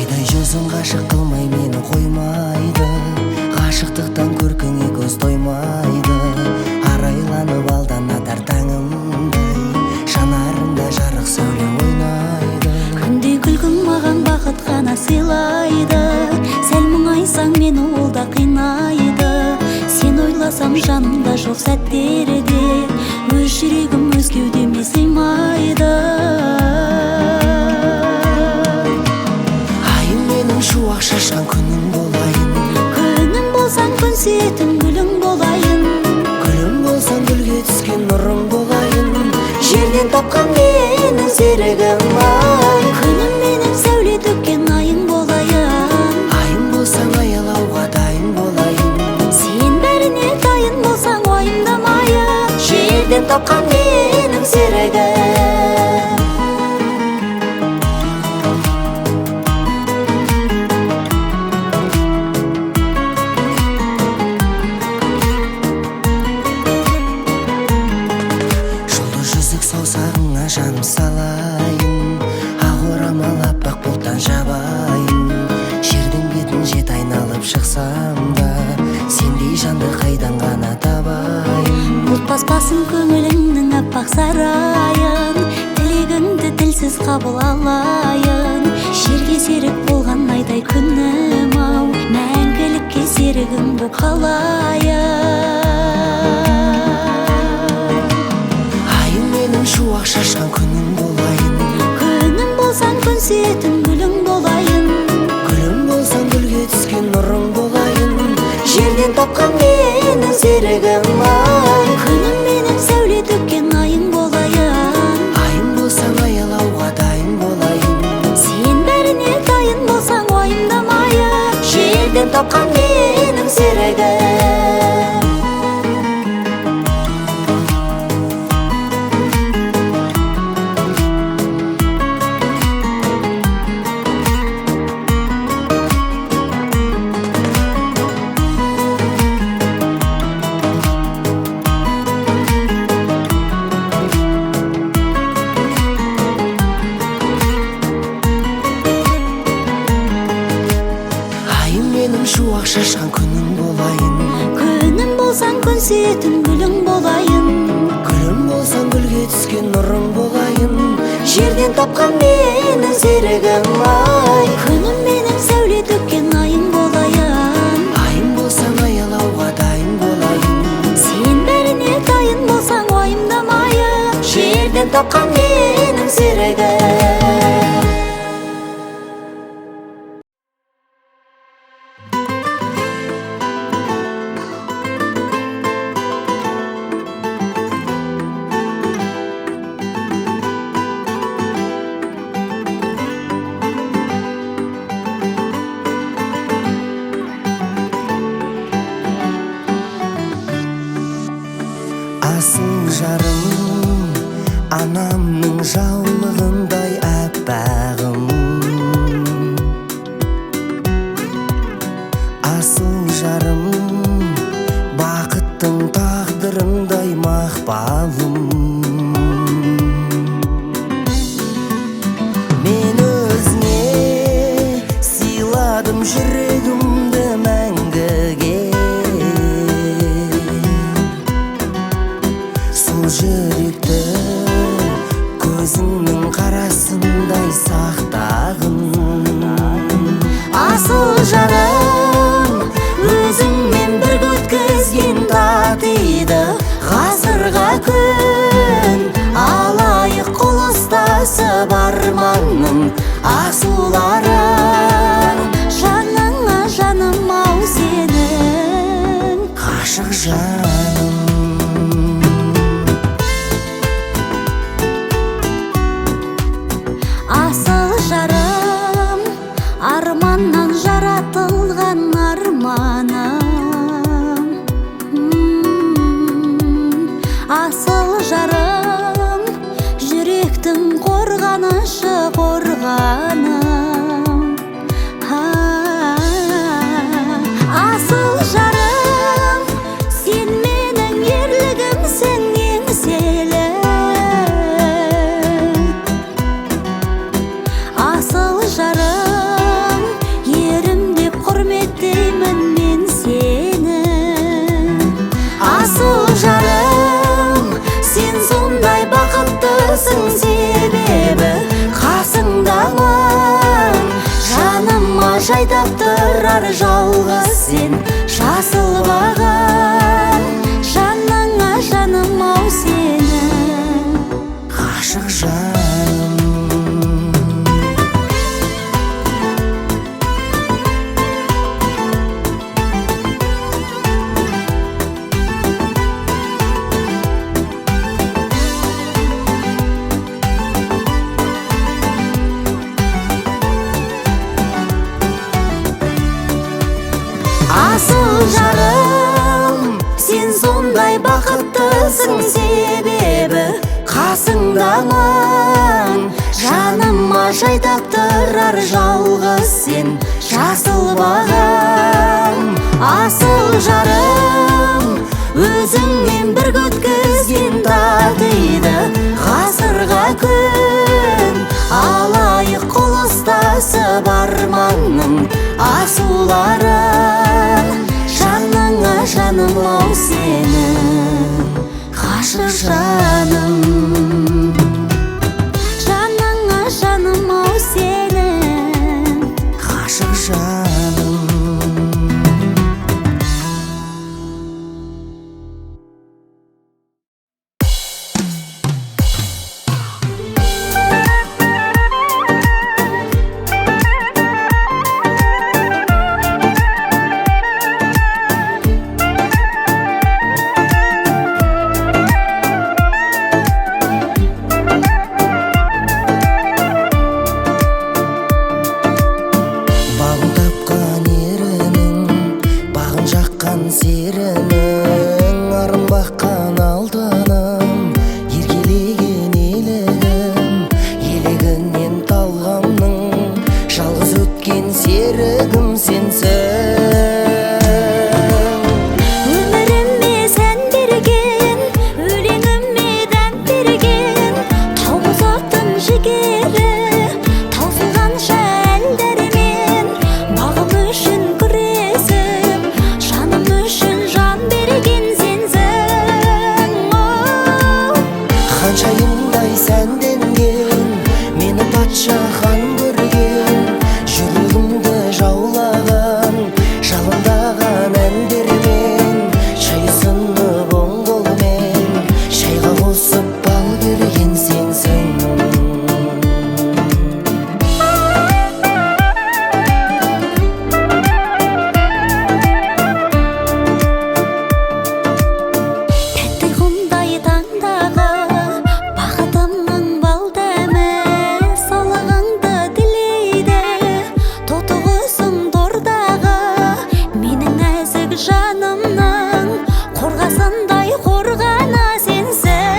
айдай жүзің ғашық қылмай мені қоймайды, ғашықтықтан көркіңе көз тоймайды. Арайланып алдан атар таңымдай, жанарында жарық сәуле ойнайды. Күнде күлкің маған бақыт қана сыйлайды, сәл мұңайсаң мені ол да қинайды. Сен ойласам жанымда жоқ сәттерде, өз жүрегім өз кеудеме сыймайды. Айым менің шуақ шашқан күнім болайын, Күнім болсаң күн сүйетін гүлің болайын, гүлім болсаң гүлге түскен нұрың болайын. Жерден тапқан менің серігім ай, күнім менің сәуле төккен айың болайын. айым болсаң аялауға дайын болайын. Сен бәріне дайын болсаң уайымдамайын, Жерден тапқан менің серігім. Жұлдыз жүзік саусағыңа жаным салайын, ақ орамал аппақ бұлттан жабайын. Жердің бетін жет айналып шықсам да, сендей жанды қайдан ғана табайын. бұлт баспасын көңіліңнің аппақ сарайын, тілегіңді тілсіз қабыл алайын. Жерге серік болған айдай күнім ау, мәңгілікке серігің боп қалайын. Айым менің шуақ шашқан күнім болайын, Күнім болсаң күн сүйетін гүлің болайын, гүлім болсаң гүлге түскен нұрың болайын. Жерден тапқан менің серігім ай, күнім менің сәуле төккен айың болайын. айым болсаң аялауға дайын болайын. Сен бәріне дайын болсаң уайымдамайын, Жерден тапқан менің серігім. Айым менің шуақ шашқан күнім болайын, күнім болсаң күн сүйетін гүлің болайын. гүлім болсаң гүлге түскен нұрың болайын. Жерден тапқан менің серігім ай, Күнім менің сәуле төккен айың болайын. айым болсаң аялауға дайын болайын. Сен бәріне дайын болсаң уайымдамайын, Жерден тапқан менің серігім. Асыл жарым анамның жаулығында, жалғыз сен жасылбаған, жаныңа жаным ау сені ғашық жаным. Асыл жарым, сен сондай бақыттысың, себебі қасыңдамын. Жаныма жайдақ тұрар жалғыз сен жасылбаған. Асыл жарым, өзіңмен бір өткізген татиды ғасырға күн. Алайық қол ұстасып арманның асуларын, жаныңа жаным ау сені ғашық жаным. Жаныңа жаным ау сені ғашық жаным. Серінің арын баққан алтыным, еркелеген елігім, елігінен талғамның жалғыз өткен серігім сенсің. Өміріме сән берген, өлеңіме дәм берген, таусақтың жігері таусылғанша әлдермен, бағым үшін күресіп жаным үшін жан берген сенсің. Ханшайымдай сәнденген, мені патша хан көрген, жүрегімді жаулаған, жалындаған әндермен, шай ұсынып оң қолмен, шайға қосып бал берген сенсің. Тәтті құмдай таңдағы бақытымның бал дәмі, салығыңды тілейді тотығысың тордағы, менің нәзік жанымның қорғасындай қорғаны сенсің.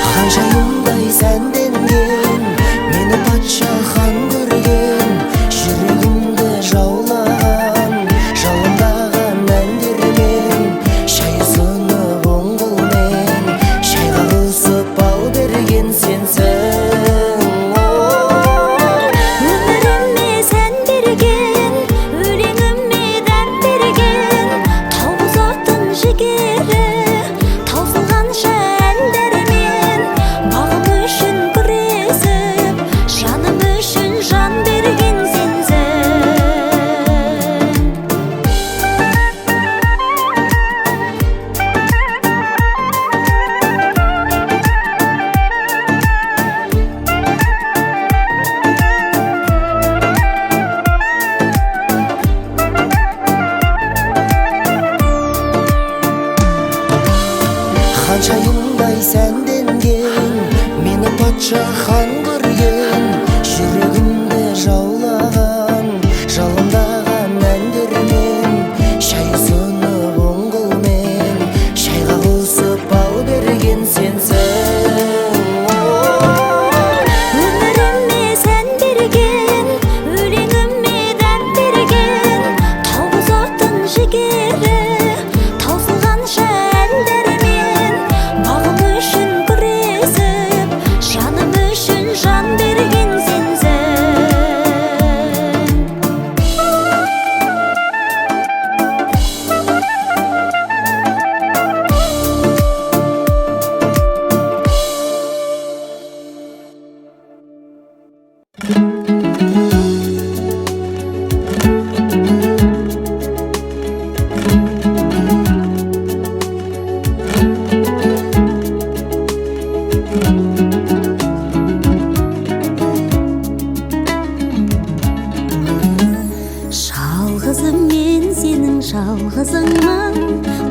Ханшайымдай сәнденген, мені патша хан көрген, жүрегімді жаулаған, жалындаған әндермен, шай ұсынып оң қолмен, шайға қосып бал берген сенсің. Өміріме сән берген, өлеңіме дәм берген, таусақтың жігері таусылғанша әлдермен, бағым үшін күресіп жаным үшін жан берген сенсің. Ханшайымдай сәнденген, мені патша хан көрген, жүрегімді жаулаған, жалындаған әндермен, шай ұсынып оң қолмен, шайға қосып бал берген сенсің. Өміріме сән берген, өлеңіме дәм берген, таусақтың жігері таусылғанша әлдермен, бағым үшін күресіп жаным үшін жан берген сенсің. жалғызыңмын,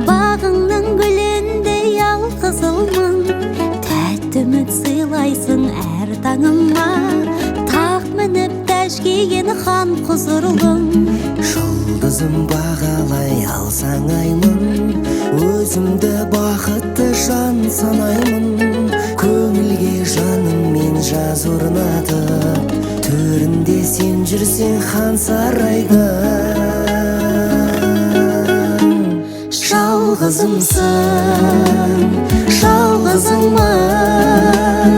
бағыңның гүліндей ялқызылмын. Тәтті үміт сыйлайсың әр таңыма, тақ мініп тәж киген хан құзырлым. Жұлдызым бағалай алсаң аймын, өзімді бақытты жан санаймын. Көңілге жаныммен жаз орнатып, төрінде сен жүрсең хан сарайда. Жалғызымсың, жалғызыңмын,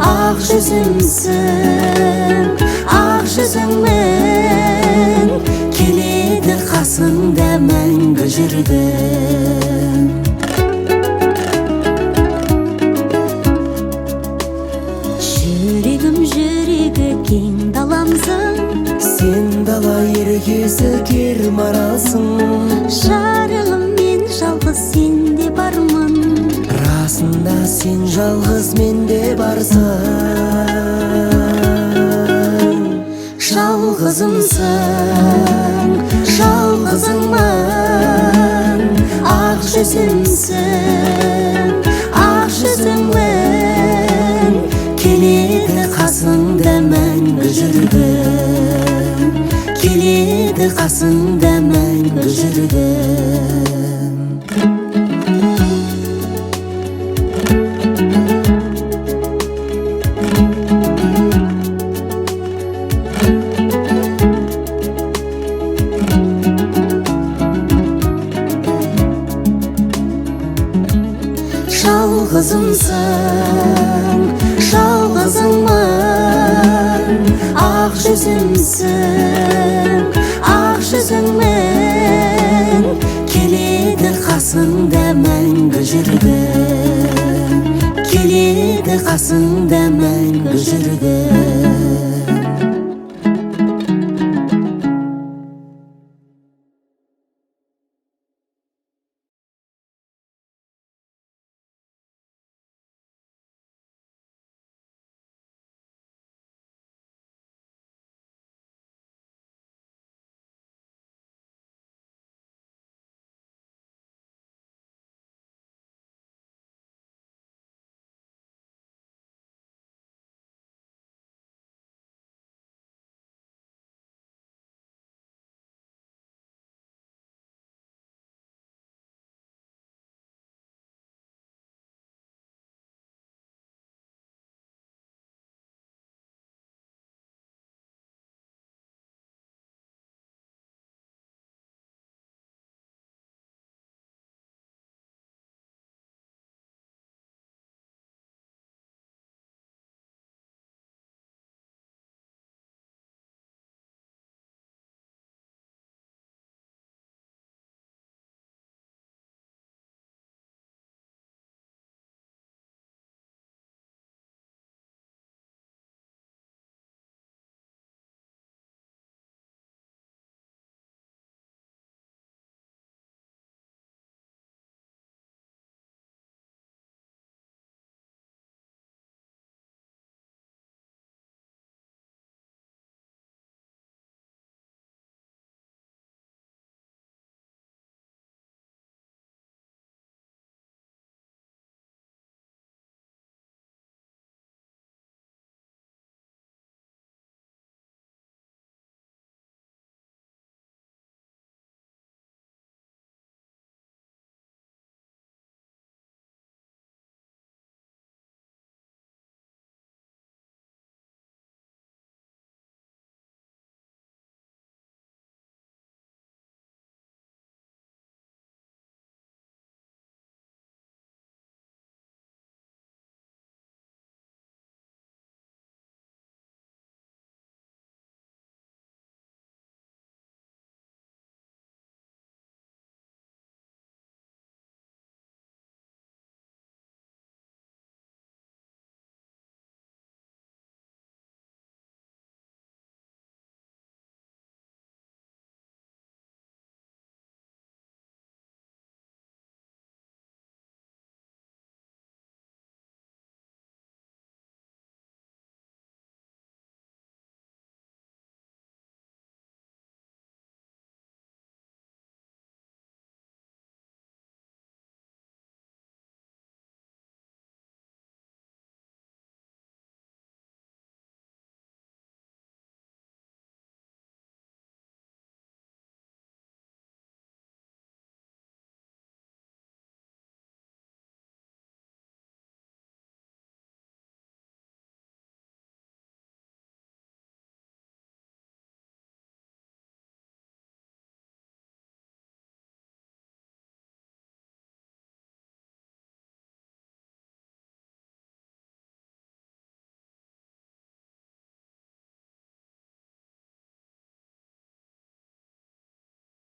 ақ жүзімсің, ақ жүзіңмен, келеді қасыңда мәңгі жүргім. Жүрегім жүрегі кең даламсың, Сен дала еркесі кер маралсың. жарығым мен жалғыз сенде бармын. Расында сен жалғыз менде барсың. Жалғызымсың, жалғызыңмын, ақ жүзімсің, ақ жүзіңмен, келеді қасыңда мәңгі жүргім. Келеді қасыңда мәңгі жүргім. Жалғызымсың, жалғызыңмын, ақ жүзімсің, ақ жүзіңмен, келеді қасыңда мәңгі жүргім. Келеді қасыңда мәңгі жүргім.